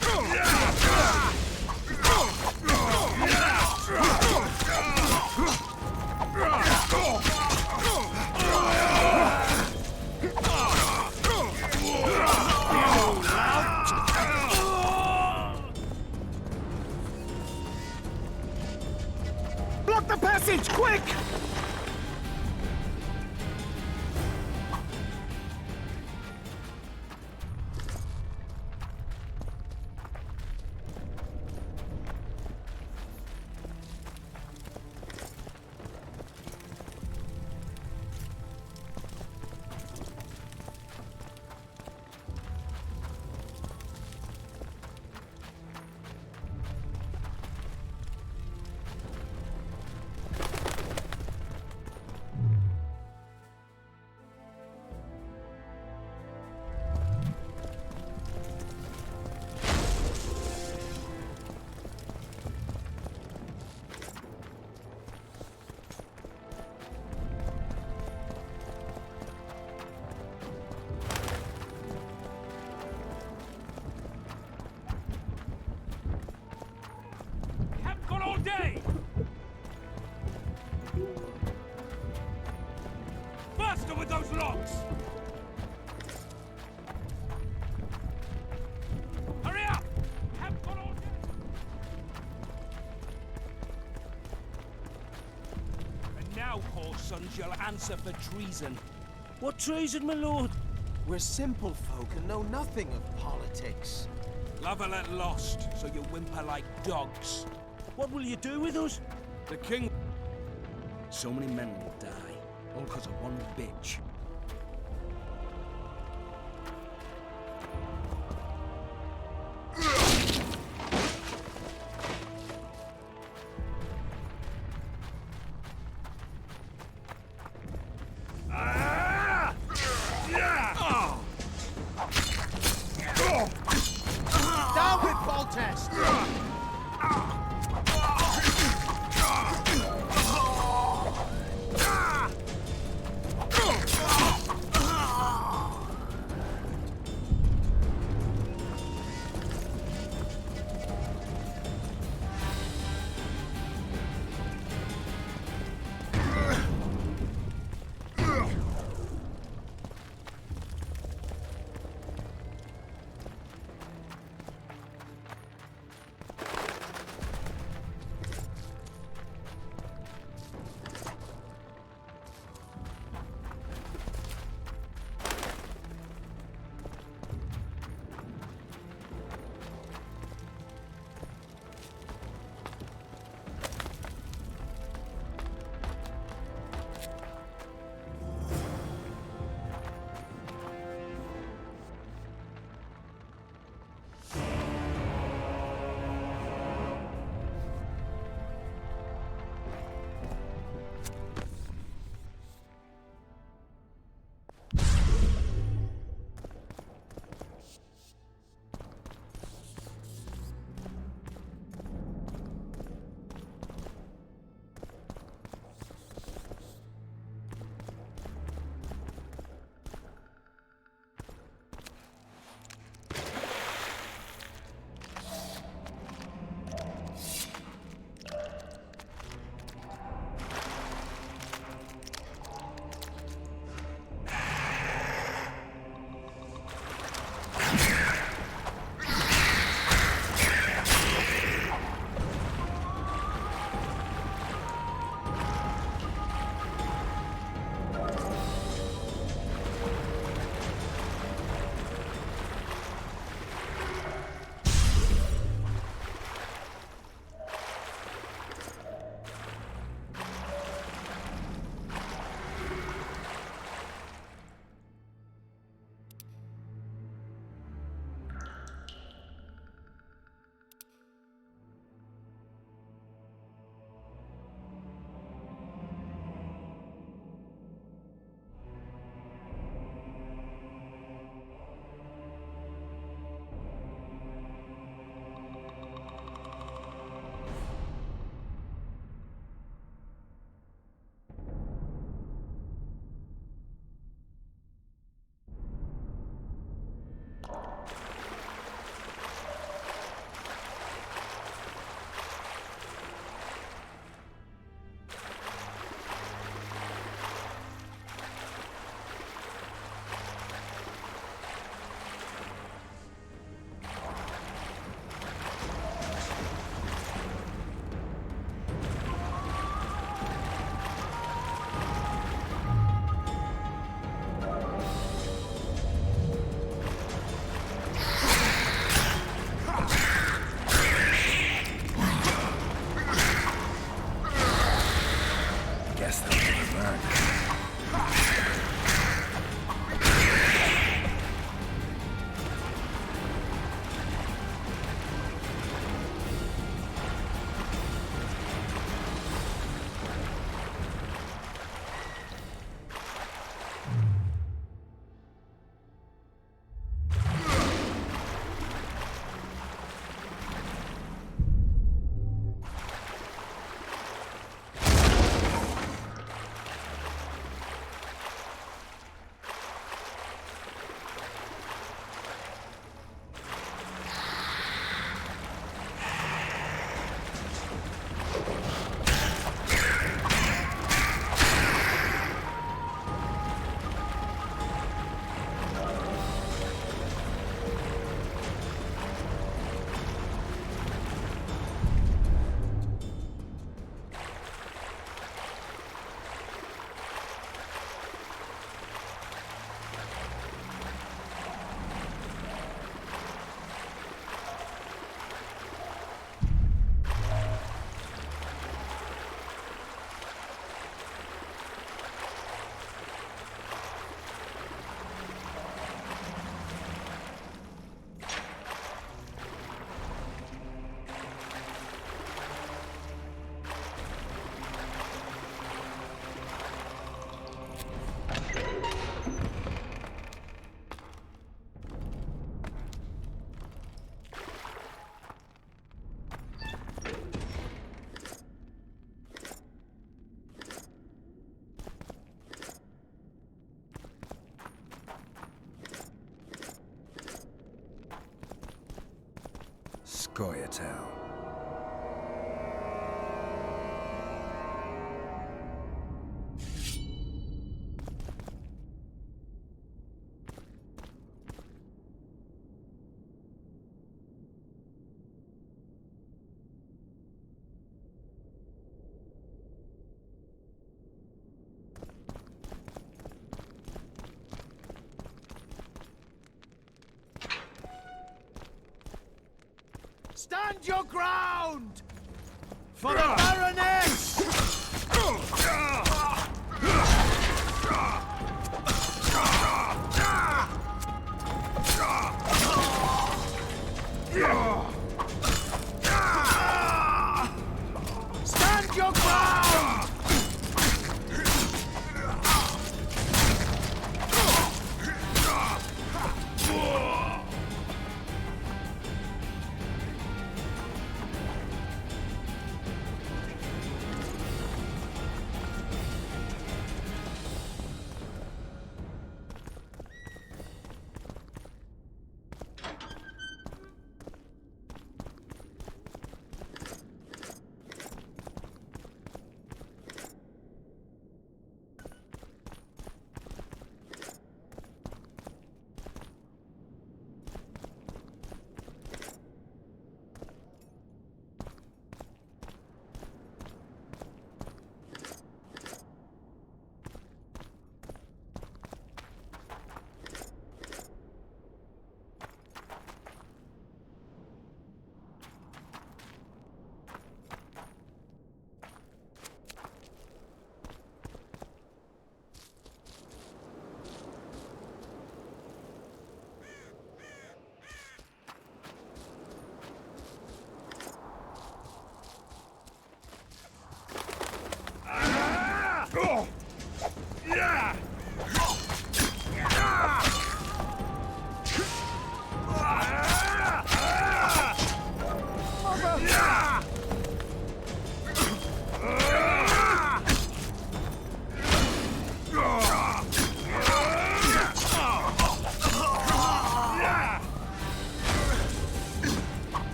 Block the passage, quick! We haven't got all day! Faster with those logs! Hurry up! We haven't got all day! And now, whore sons, you'll answer for treason. What treason, my lord? We're simple folk and know nothing of politics. Lavalette lost, so you whimper like dogs. What will you do with us? The king... So many men will die, all because of one bitch. Down with Foltest! Goyatel. Stand your ground! For the Baroness! Stand your ground!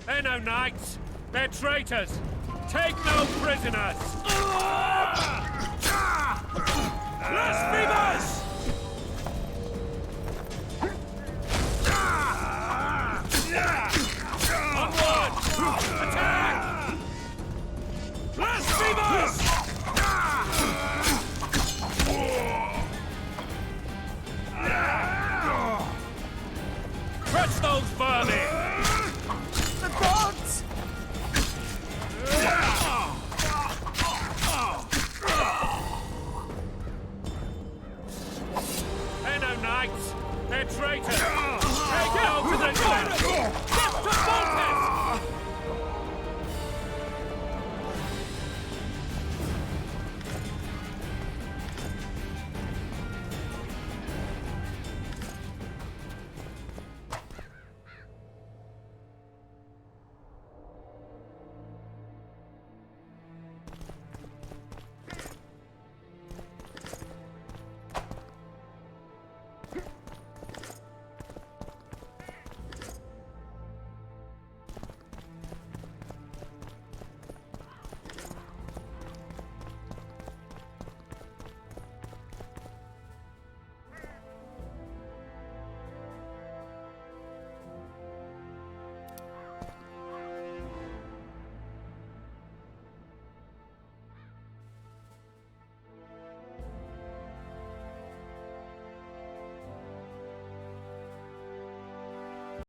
They're no knights. They're traitors. Take no prisoners. Blasphemers! Onward! Attack! Blasphemers! Crush those vermin! The gods! They're no knights. They're traitors. Take it out to the Death to Voltes!